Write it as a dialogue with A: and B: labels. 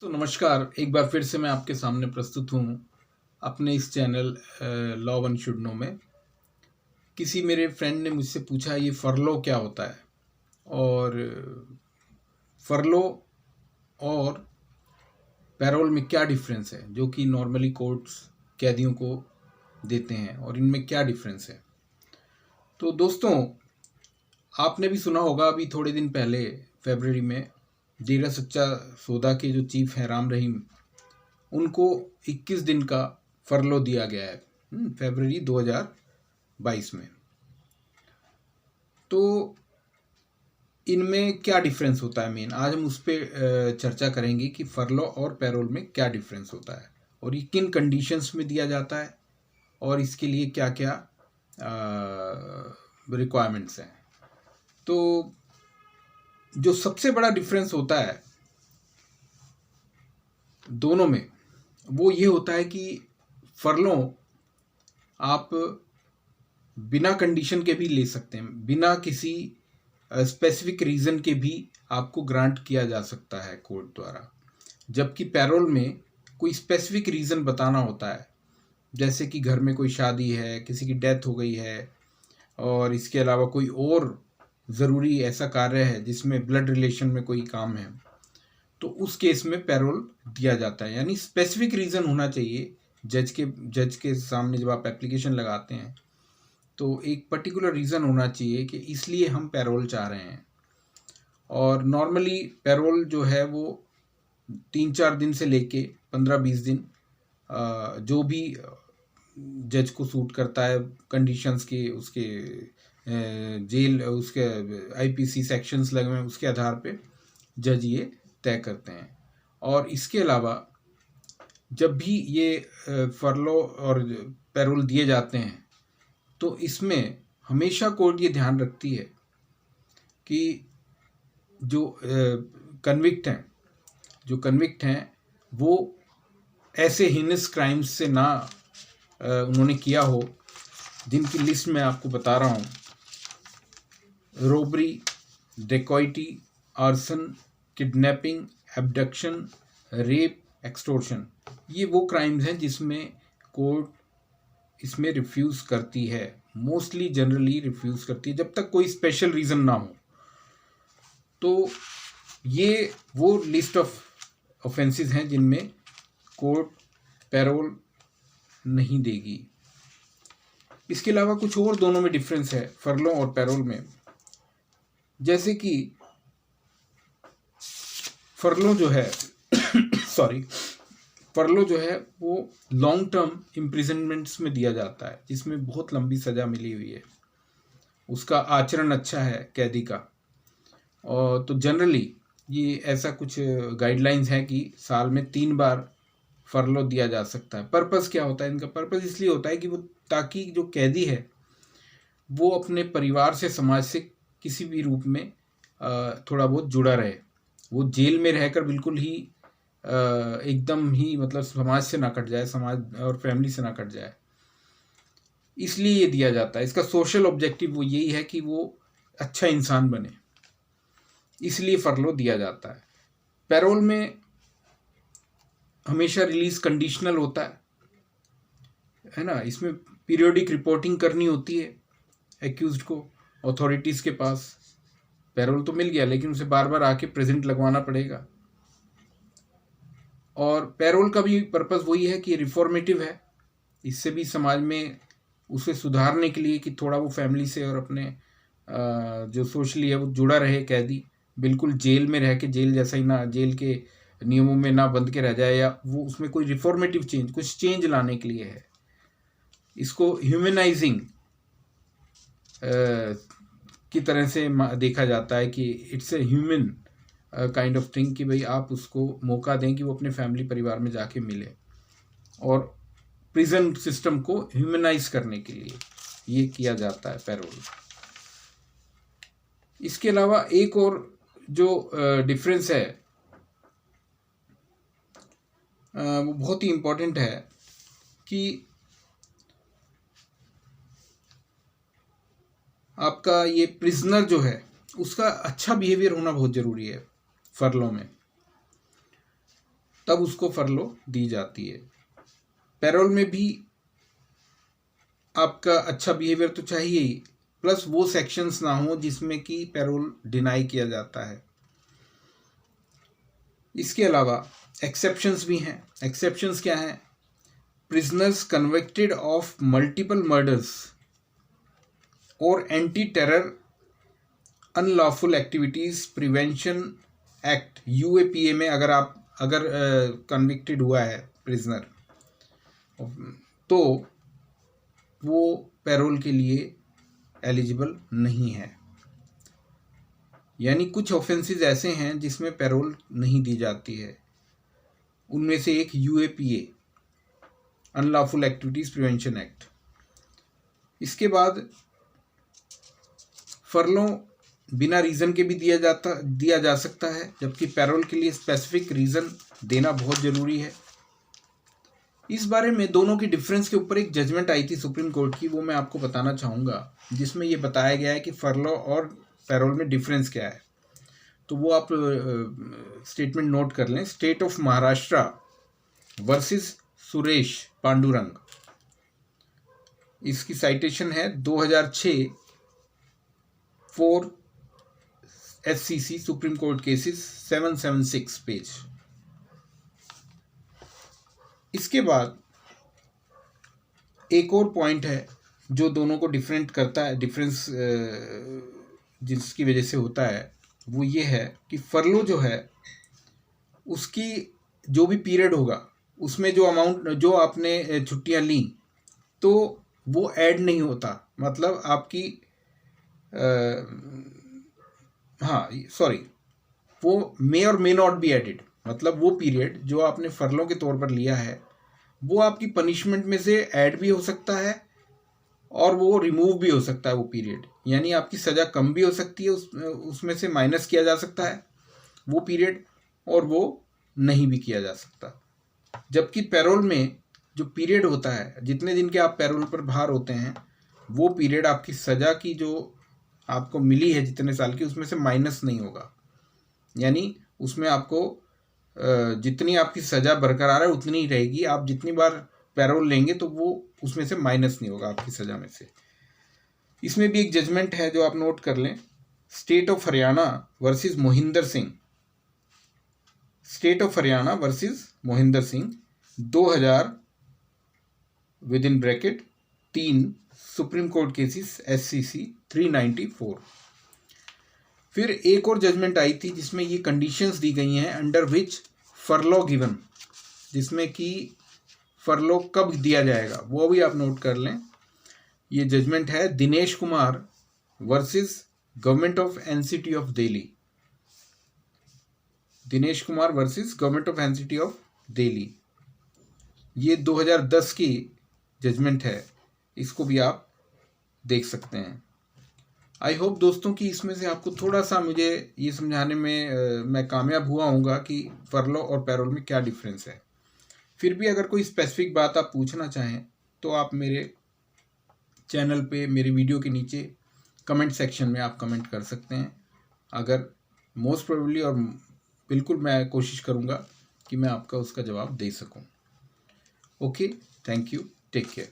A: तो नमस्कार, एक बार फिर से मैं आपके सामने प्रस्तुत हूँ अपने इस channel law one should know में। किसी मेरे फ्रेंड ने मुझसे पूछा ये फरलो क्या होता है, और फरलो और पैरोल में क्या डिफरेंस है जो कि नॉर्मली कोर्ट्स कैदियों को देते हैं, और इनमें क्या डिफरेंस है। तो दोस्तों, आपने भी सुना होगा अभी थोड़े दिन पहले फरवरी में डेरा सच्चा सौदा के जो चीफ हैं राम रहीम, उनको 21 दिन का फरलो दिया गया है फरवरी 2022 में। तो इनमें क्या डिफरेंस होता है मेन, आज हम उस पर चर्चा करेंगे कि फरलो और पैरोल में क्या डिफरेंस होता है और ये किन कंडीशंस में दिया जाता है और इसके लिए क्या क्या रिक्वायरमेंट्स हैं। तो जो सबसे बड़ा डिफरेंस होता है दोनों में वो ये होता है कि फरलो आप बिना कंडीशन के भी ले सकते हैं, बिना किसी स्पेसिफिक रीज़न के भी आपको ग्रांट किया जा सकता है कोर्ट द्वारा। जबकि पैरोल में कोई स्पेसिफिक रीज़न बताना होता है, जैसे कि घर में कोई शादी है, किसी की डेथ हो गई है, और इसके अलावा कोई और ज़रूरी ऐसा कार्य है जिसमें ब्लड रिलेशन में कोई काम है, तो उस केस में पैरोल दिया जाता है। यानी स्पेसिफिक रीज़न होना चाहिए जज के सामने जब आप एप्लीकेशन लगाते हैं, तो एक पर्टिकुलर रीज़न होना चाहिए कि इसलिए हम पैरोल चाह रहे हैं। और नॉर्मली पैरोल जो है वो 3-4 दिन से लेके 15-20 दिन, जो भी जज को सूट करता है कंडीशंस के, उसके जेल, उसके आईपीसी सेक्शंस लगे हुए हैं, उसके आधार पे जज ये तय करते हैं। और इसके अलावा जब भी ये फरलो और पैरोल दिए जाते हैं, तो इसमें हमेशा कोर्ट ये ध्यान रखती है कि जो कन्विक्ट हैं वो ऐसे हीनस क्राइम्स से ना उन्होंने किया हो, जिनकी लिस्ट मैं आपको बता रहा हूँ: robbery, dacoity, arson, kidnapping, abduction, rape, extortion. ये वो क्राइम्स हैं जिसमें कोर्ट इसमें रिफ्यूज़ करती है, मोस्टली जनरली रिफ्यूज़ करती है जब तक कोई स्पेशल रीज़न ना हो। तो ये वो लिस्ट ऑफ ऑफेंसेस हैं जिनमें कोर्ट पैरोल नहीं देगी। इसके अलावा कुछ और दोनों में डिफरेंस है फरलो और पैरोल में, जैसे कि फरलो जो है फरलो जो है वो लॉन्ग टर्म इम्प्रिजनमेंट्स में दिया जाता है, जिसमें बहुत लंबी सज़ा मिली हुई है, उसका आचरण अच्छा है कैदी का। और तो जनरली ये ऐसा कुछ गाइडलाइंस है कि साल में 3 बार फरलो दिया जा सकता है। पर्पस क्या होता है इनका? पर्पस इसलिए होता है कि वो, ताकि जो कैदी है वो अपने परिवार से, समाज से किसी भी रूप में थोड़ा बहुत जुड़ा रहे। वो जेल में रहकर बिल्कुल ही एकदम ही मतलब समाज से ना कट जाए, समाज और फैमिली से ना कट जाए, इसलिए ये दिया जाता है। इसका सोशल ऑब्जेक्टिव वो यही है कि वो अच्छा इंसान बने, इसलिए फरलो दिया जाता है। पैरोल में हमेशा रिलीज कंडीशनल होता है ना। इसमें पीरियोडिक रिपोर्टिंग करनी होती है एक्यूज्ड को अथॉरिटीज़ के पास। पैरोल तो मिल गया, लेकिन उसे बार बार आके प्रेजेंट लगवाना पड़ेगा। और पैरोल का भी पर्पस वही है कि रिफॉर्मेटिव है, इससे भी समाज में उसे सुधारने के लिए कि थोड़ा वो फैमिली से और अपने जो सोशली है वो जुड़ा रहे कैदी, बिल्कुल जेल में रह के जेल जैसा ही ना, जेल के नियमों में ना बंध के रह जाए, या वो उसमें कोई रिफॉर्मेटिव चेंज, कुछ चेंज लाने के लिए है। इसको ह्यूमनाइजिंग की तरह से देखा जाता है कि it's a human kind of thing, कि भाई आप उसको मौका दें कि वो अपने फैमिली परिवार में जाके मिले, और प्रिजन सिस्टम को ह्यूमनाइज करने के लिए ये किया जाता है पैरोल। इसके अलावा एक और जो डिफरेंस है वो बहुत ही इम्पोर्टेंट है कि आपका ये प्रिजनर जो है उसका अच्छा बिहेवियर होना बहुत ज़रूरी है फरलो में। तब उसको फरलो दी जाती है। पैरोल में भी आपका अच्छा बिहेवियर तो चाहिए ही, प्लस वो सेक्शंस ना हो जिसमें कि पैरोल डिनाई किया जाता है। इसके अलावा एक्सेप्शंस भी हैं। एक्सेप्शंस क्या हैं? Prisoners convicted of multiple murders और anti terror unlawful activities prevention act UAPA में अगर कन्विक्टेड हुआ है प्रिजनर, तो वो पैरोल के लिए एलिजिबल नहीं है। यानी कुछ ऑफेंसेस ऐसे हैं जिसमें पैरोल नहीं दी जाती है। उनमें से एक UAPA, unlawful activities prevention act. इसके बाद फरलो बिना रीज़न के भी दिया जा सकता है, जबकि पैरोल के लिए स्पेसिफिक रीज़न देना बहुत ज़रूरी है। इस बारे में दोनों की डिफरेंस के ऊपर एक जजमेंट आई थी सुप्रीम कोर्ट की, वो मैं आपको बताना चाहूँगा, जिसमें ये बताया गया है कि फरलो और पैरोल में डिफरेंस क्या है। तो वो आप स्टेटमेंट नोट कर लें। State of Maharashtra versus Suresh Pandurang, इसकी साइटेशन है 2006 4 SCC supreme court cases 776 page. इसके बाद एक और पॉइंट है जो दोनों को डिफरेंट करता है, डिफरेंस जिसकी वजह से होता है वो ये है कि फरलो जो है उसकी जो भी पीरियड होगा उसमें जो अमाउंट जो आपने छुट्टियां ली तो वो ऐड नहीं होता। मतलब आपकी वो मे और मे नॉट बी एडेड। मतलब वो पीरियड जो आपने फरलों के तौर पर लिया है वो आपकी पनिशमेंट में से ऐड भी हो सकता है और वो रिमूव भी हो सकता है वो पीरियड। यानी आपकी सज़ा कम भी हो सकती है, उसमें से माइनस किया जा सकता है वो पीरियड, और वो नहीं भी किया जा सकता। जबकि पैरोल में जो पीरियड होता है, जितने दिन के आप पैरोल पर बाहर होते हैं, वो पीरियड आपकी सज़ा की जो आपको मिली है जितने साल की, उसमें से माइनस नहीं होगा। यानी उसमें आपको जितनी आपकी सज़ा बरकरार है उतनी ही रहेगी। आप जितनी बार पैरोल लेंगे तो वो उसमें से माइनस नहीं होगा आपकी सज़ा में से। इसमें भी एक जजमेंट है जो आप नोट कर लें। State of Haryana versus Mohinder Singh, state of Haryana versus Mohinder Singh 2000 with in bracket 3 supreme court cases SCC 394। फिर एक और जजमेंट आई थी जिसमें ये कंडीशंस दी गई हैं अंडर विच फरलो गिवन, जिसमें कि फरलो कब दिया जाएगा वो भी आप नोट कर लें। ये जजमेंट है Dinesh Kumar versus government of NCT of Delhi, Dinesh Kumar versus government of NCT of Delhi. ये 2010 की जजमेंट है, इसको भी आप देख सकते हैं। आई होप दोस्तों कि इसमें से आपको थोड़ा सा मुझे ये समझाने में मैं कामयाब हुआ हूँगा कि फरलो और पैरोल में क्या डिफरेंस है। फिर भी अगर कोई स्पेसिफिक बात आप पूछना चाहें तो आप मेरे चैनल पे मेरे वीडियो के नीचे कमेंट सेक्शन में आप कमेंट कर सकते हैं। अगर मोस्ट प्रोबेबली और बिल्कुल मैं कोशिश करूँगा कि मैं आपका उसका जवाब दे सकूँ। Okay, thank you, take care.